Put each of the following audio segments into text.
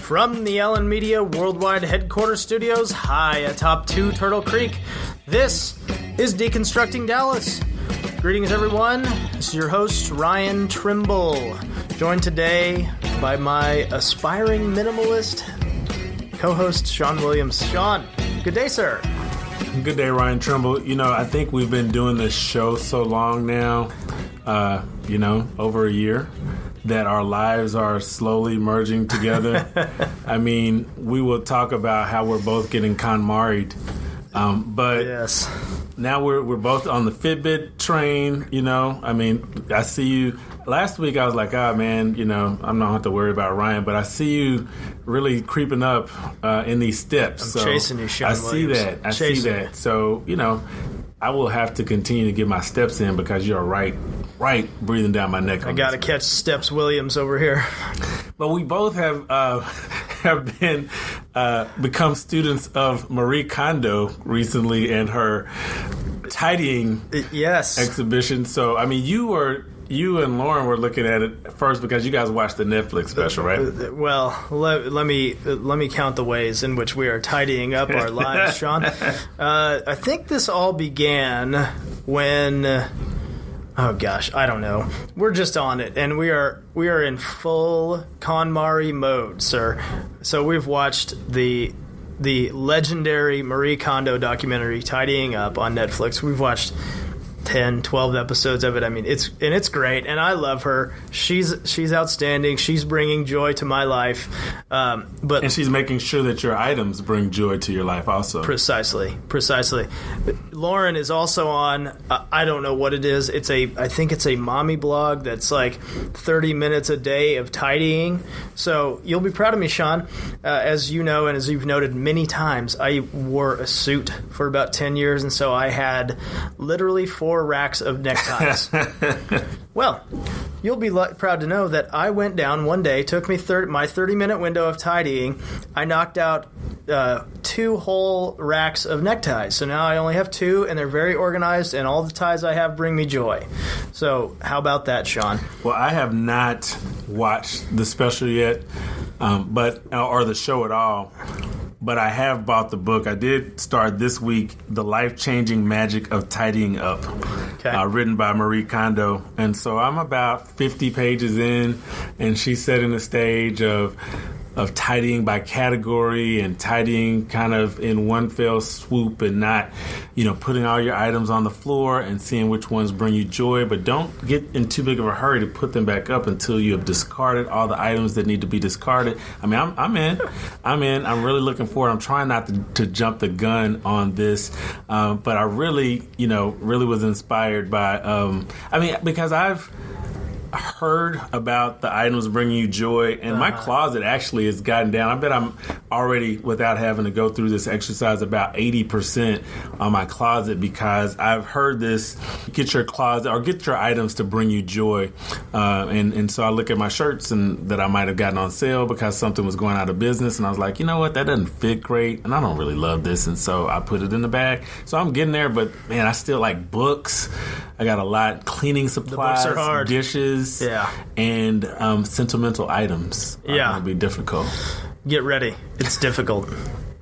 From the Ellen Media Worldwide Headquarters Studios, high atop 2 Turtle Creek, this is Deconstructing Dallas. Greetings, everyone. This is your host, Ryan Trimble, joined today by my aspiring minimalist co-host, Sean Williams. Sean, good day, sir. Good day, Ryan Trimble. You know, I think we've been doing this show so long now, over a year, that our lives are slowly merging together. I mean, we will talk about how we're both getting con-married, but yes. Now we're both on the Fitbit train, you know. I mean, I see you. Last week I was like, man, you know, I'm not have to worry about Ryan, but I see you really creeping up in these steps. I'm chasing you, Sean Williams. I see that. So, you know, I will have to continue to get my steps in because you're right breathing down my neck. I got to catch Steps Williams over here. But we both have been become students of Marie Kondo recently and her tidying exhibition. So, I mean, you and Lauren were looking at it first because you guys watched the Netflix special, right? Well, let me count the ways in which we are tidying up our lives, Sean. I think this all began when. Oh gosh, I don't know. We're just on it, and we are in full KonMari mode, sir. So we've watched the legendary Marie Kondo documentary Tidying Up on Netflix. We've watched 10, 12 episodes of it. I mean, it's great, and I love her. She's outstanding. She's bringing joy to my life. And she's making sure that your items bring joy to your life also. Precisely. Lauren is also on, I don't know what it is. I think it's a mommy blog that's like 30 minutes a day of tidying. So you'll be proud of me, Sean. As you know, and as you've noted many times, I wore a suit for about 10 years, and so I had literally 4 racks of neckties. Well, you'll be proud to know that I went down one day, took me my 30-minute window of tidying. I knocked out 2 whole racks of neckties. So now I only have 2, and they're very organized, and all the ties I have bring me joy. So how about that, Sean? Well, I have not watched the special yet, or the show at all. But I have bought the book. I did start this week, The Life-Changing Magic of Tidying Up, written by Marie Kondo. And so I'm about 50 pages in, and she's setting the stage of tidying by category and tidying kind of in one fell swoop and not, putting all your items on the floor and seeing which ones bring you joy. But don't get in too big of a hurry to put them back up until you have discarded all the items that need to be discarded. I mean, I'm in. I'm really looking forward. I'm trying not to jump the gun on this. But I really was inspired by, because I've heard about the items bringing you joy, and my closet actually has gotten down. I bet I'm already, without having to go through this exercise, about 80% on my closet, because I've heard this: get your closet or get your items to bring you joy. And so I look at my shirts and that I might have gotten on sale because something was going out of business, and I was like, you know what, that doesn't fit great, and I don't really love this, and so I put it in the bag. So I'm getting there, but man, I still like books. I got a lot: cleaning supplies, the books are hard. Dishes, and sentimental items are going to be difficult. Get ready. It's difficult.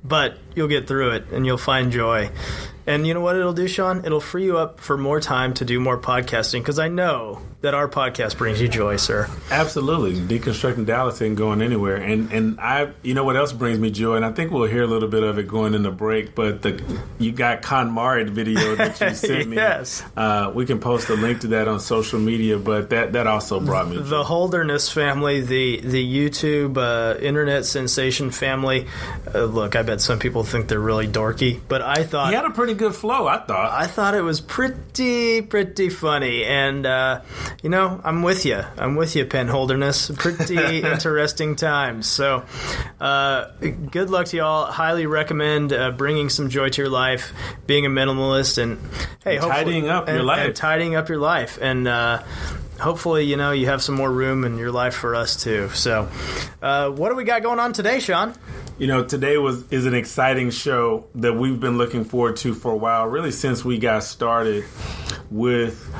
But you'll get through it, and you'll find joy. And you know what it'll do, Sean? It'll free you up for more time to do more podcasting, because I know that our podcast brings you joy, sir. Absolutely. Deconstructing Dallas ain't going anywhere. And what else brings me joy? And I think we'll hear a little bit of it going in the break, but you got KonMari video that you sent me. Yes. We can post a link to that on social media, but that also brought me joy. The Holderness family, the YouTube internet sensation family. Look, I bet some people think they're really dorky, but I thought... He had a pretty good flow, I thought. I thought it was pretty funny, and I'm with you. Penn Holderness. Pretty interesting times. So, good luck to y'all. Highly recommend bringing some joy to your life, being a minimalist, and tidying up your life. And tidying up your life, and hopefully, you have some more room in your life for us too. So, what do we got going on today, Sean? Today is an exciting show that we've been looking forward to for a while, really since we got started with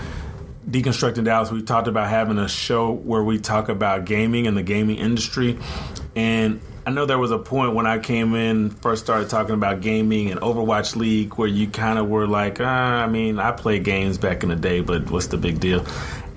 Deconstructing Dallas. We talked about having a show where we talk about gaming and the gaming industry. And I know there was a point when I came in, first started talking about gaming and Overwatch League, where you kind of were like, I played games back in the day, but what's the big deal?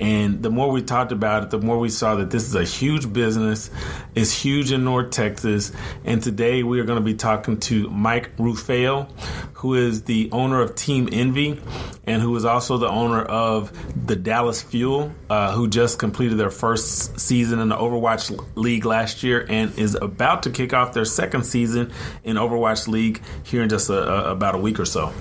And the more we talked about it, the more we saw that this is a huge business. It's huge in North Texas. And today we are going to be talking to Mike Rufail, who is the owner of Team Envy and who is also the owner of the Dallas Fuel, who just completed their first season in the Overwatch League last year and is about to kick off their second season in Overwatch League here in just about a week or so.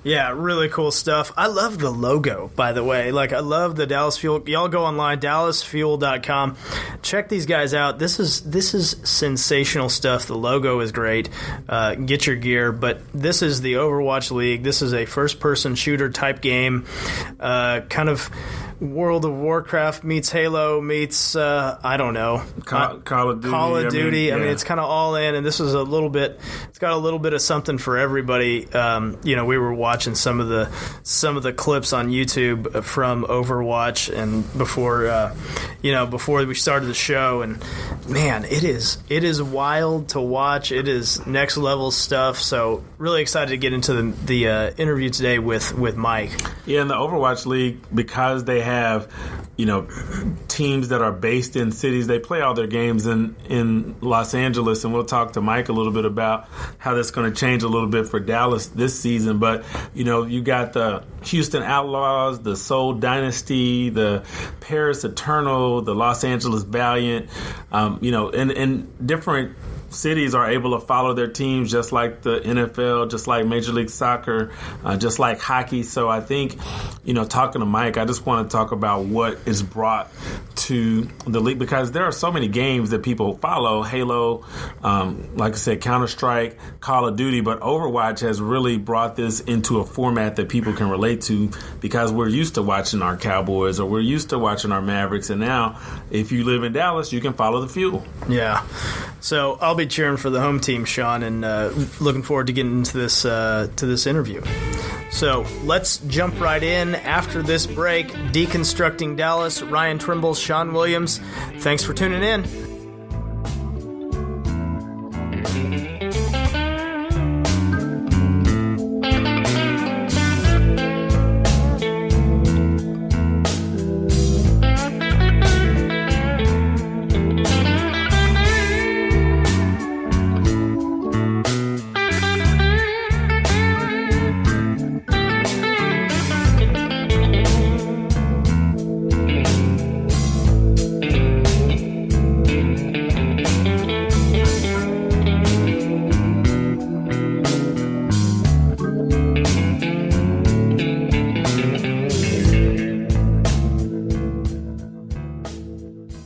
Yeah, really cool stuff. I love the logo, by the way. Like, I love the Dallas Fuel. Y'all go online, dallasfuel.com. Check these guys out. This is sensational stuff. The logo is great. Get your gear. But this is the Overwatch League. This is a first-person shooter type game. Kind of World of Warcraft meets Halo meets I don't know, Call of Duty. Call of Duty. I mean, It's kind of all in, and this is a little bit. It's got a little bit of something for everybody. We were watching some of the clips on YouTube from Overwatch, and before we started the show, and man, it is wild to watch. It is next level stuff. So really excited to get into the interview today with Mike. Yeah, in the Overwatch League, because they have, teams that are based in cities. They play all their games in Los Angeles, and we'll talk to Mike a little bit about how that's going to change a little bit for Dallas this season. But, you got the Houston Outlaws, the Seoul Dynasty, the Paris Eternal, the Los Angeles Valiant, and different cities are able to follow their teams just like the NFL, just like Major League Soccer, just like hockey. So I think, talking to Mike, I just want to talk about what is brought to the league, because there are so many games that people follow. Halo, like I said, Counter-Strike, Call of Duty, but Overwatch has really brought this into a format that people can relate to, because we're used to watching our Cowboys or we're used to watching our Mavericks, and now if you live in Dallas, you can follow the Fuel. Yeah. So I'll be cheering for the home team, Sean, and looking forward to getting into this interview. So let's jump right in after this break. Deconstructing Dallas, Ryan Trimble, Sean Williams. Thanks for tuning in.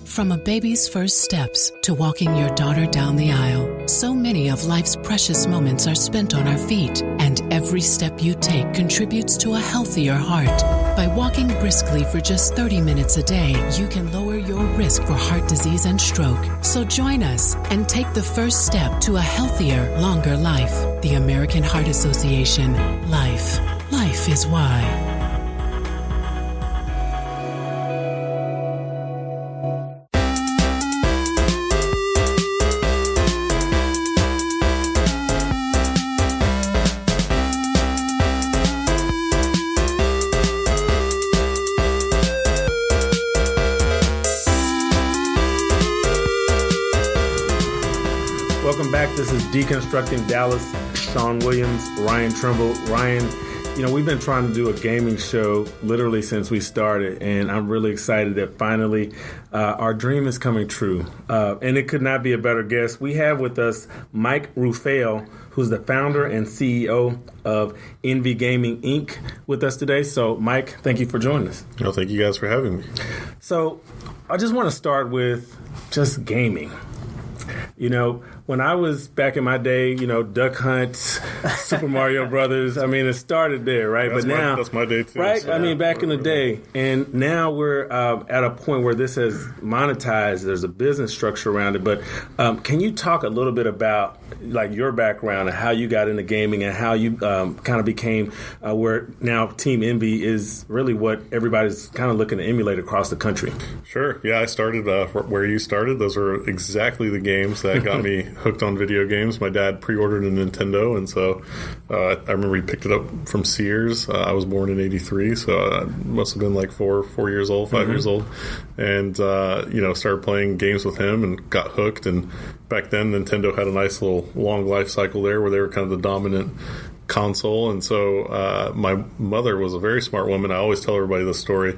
From a baby's first steps to walking your daughter down the aisle, so many of life's precious moments are spent on our feet, and every step you take contributes to a healthier heart. By walking briskly for just 30 minutes a day, you can lower your risk for heart disease and stroke. So join us and take the first step to a healthier, longer life. The American Heart Association. Life is why. Welcome back. This is Deconstructing Dallas. Sean Williams, Ryan Trimble. Ryan, we've been trying to do a gaming show literally since we started, and I'm really excited that finally our dream is coming true. And it could not be a better guest. We have with us Mike Rufail, who's the founder and CEO of Envy Gaming, Inc., with us today. So, Mike, thank you for joining us. No, thank you guys for having me. So, I just want to start with just gaming. When I was back in my day, Duck Hunt, Super Mario Brothers, it started there, right? That's my day too. Right? So. Back in the day. And now we're at a point where this has monetized. There's a business structure around it. But can you talk a little bit about your background and how you got into gaming and how you kind of became where now Team Envy is really what everybody's kind of looking to emulate across the country? Sure. Yeah, I started where you started. Those were exactly the games that got me hooked on video games. My dad pre-ordered a Nintendo, and so I remember he picked it up from Sears. I was born in '83, so I must have been like 4 years old, 5 years old, and started playing games with him and got hooked. And back then, Nintendo had a nice little long life cycle there, where they were kind of the dominant console. And so my mother was a very smart woman. I always tell everybody this story.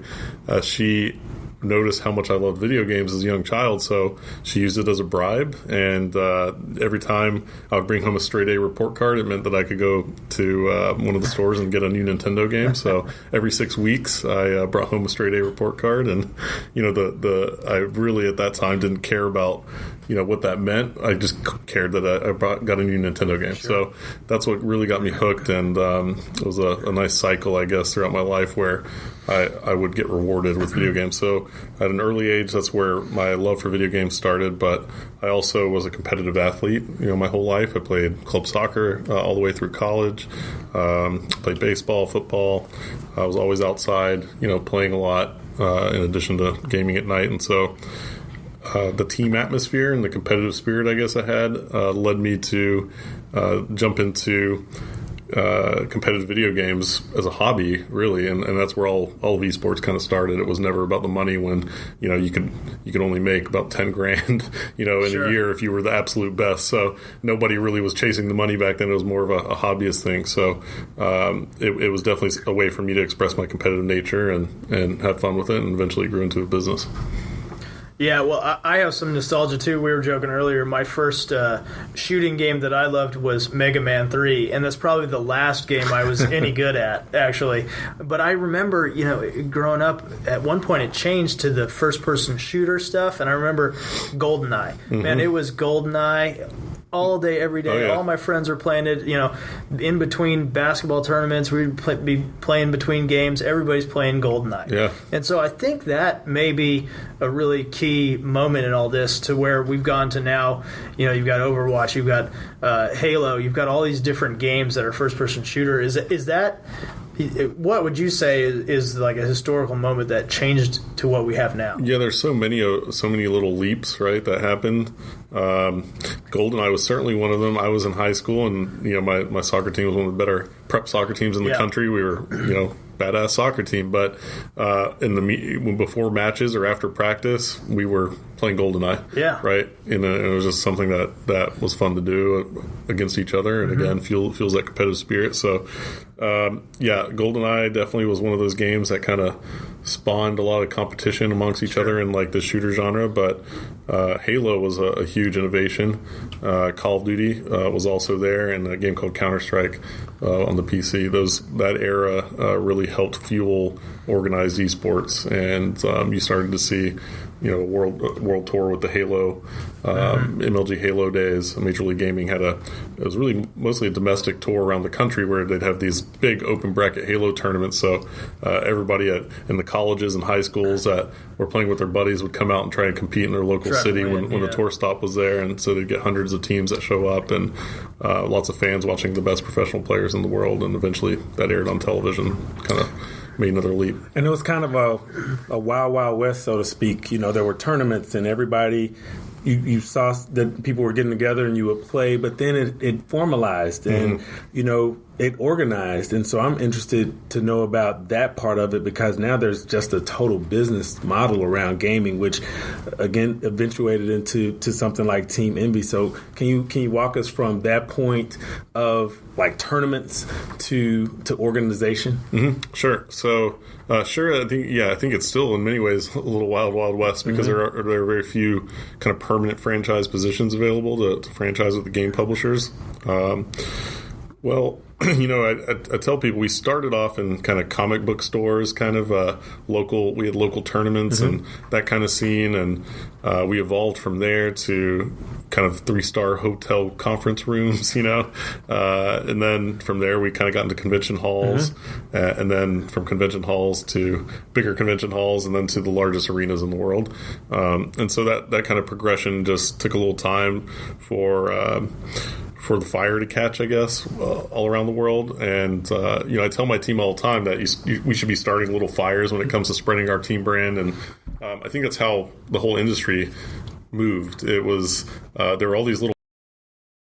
She noticed how much I loved video games as a young child, so she used it as a bribe. And every time I would bring home a straight A report card, it meant that I could go to one of the stores and get a new Nintendo game. So every 6 weeks, I brought home a straight A report card. And I really at that time didn't care about what that meant. I just cared that I got a new Nintendo game. Sure. So that's what really got me hooked, and it was a nice cycle, I guess, throughout my life where I would get rewarded with video games. So at an early age, that's where my love for video games started, but I also was a competitive athlete, my whole life. I played club soccer all the way through college, played baseball, football. I was always outside, playing a lot in addition to gaming at night. And so the team atmosphere and the competitive spirit I guess I had led me to jump into competitive video games as a hobby, really, and that's where all of esports kind of started. It was never about the money when you could only make about 10 grand in a year if you were the absolute best. So nobody really was chasing the money back then. It was more of a hobbyist thing. So it was definitely a way for me to express my competitive nature and have fun with it, and eventually grew into a business. Yeah, well, I have some nostalgia, too. We were joking earlier. My first shooting game that I loved was Mega Man 3, and that's probably the last game I was any good at, actually. But I remember, growing up, at one point it changed to the first-person shooter stuff, and I remember GoldenEye. Mm-hmm. Man, it was GoldenEye all day, every day. Oh, yeah. All my friends were playing it. In between basketball tournaments, we'd be playing between games. Everybody's playing GoldenEye. Yeah. And so I think that may be a really key moment in all this, to where we've gone to now. You've got Overwatch, you've got Halo, you've got all these different games that are first-person shooter. Is that what would you say is like a historical moment that changed to what we have now? Yeah, there's so many little leaps, right, that happened. GoldenEye was certainly one of them. I was in high school, and my soccer team was one of the better prep soccer teams in the country. We were badass soccer team, but before matches or after practice, we were playing GoldenEye. Yeah, right. And it was just something that was fun to do against each other, and again fuels that competitive spirit. So GoldenEye definitely was one of those games that kind of spawned a lot of competition amongst each other in like the shooter genre. But Halo was a huge innovation. Call of Duty was also there, and a game called Counter-Strike on the PC. That era really helped fuel organized esports, and you started to see a world tour with the Halo, MLG Halo days. Major League Gaming it was really mostly a domestic tour around the country, where they'd have these big open bracket Halo tournaments. So everybody in the colleges and high schools that were playing with their buddies would come out and try and compete in their local city when the tour stop was there. And so they'd get hundreds of teams that show up, and lots of fans watching the best professional players in the world. And eventually that aired on television, kind of made another leap. And it was kind of a wild, wild west, so to speak. There were tournaments, and everybody, you saw that people were getting together and you would play, but then it formalized and, it organized. And so I'm interested to know about that part of it, because now there's just a total business model around gaming, which, again, eventuated into something like Team Envy. So can you walk us from that point of like tournaments to organization? Mm-hmm. Sure. So sure. I think it's still in many ways a little wild, wild west, because there are very few kind of permanent franchise positions available to franchise with the game publishers. I tell people we started off in kind of comic book stores, kind of local. We had local tournaments and that kind of scene, and we evolved from there to kind of 3-star hotel conference rooms, and then from there we kind of got into convention halls, and then from convention halls to bigger convention halls, and then to the largest arenas in the world. And so that kind of progression just took a little time for the fire to catch, I guess, all around the world. And, I tell my team all the time that we should be starting little fires when it comes to spreading our team brand. And I think that's how the whole industry moved. It was there were all these little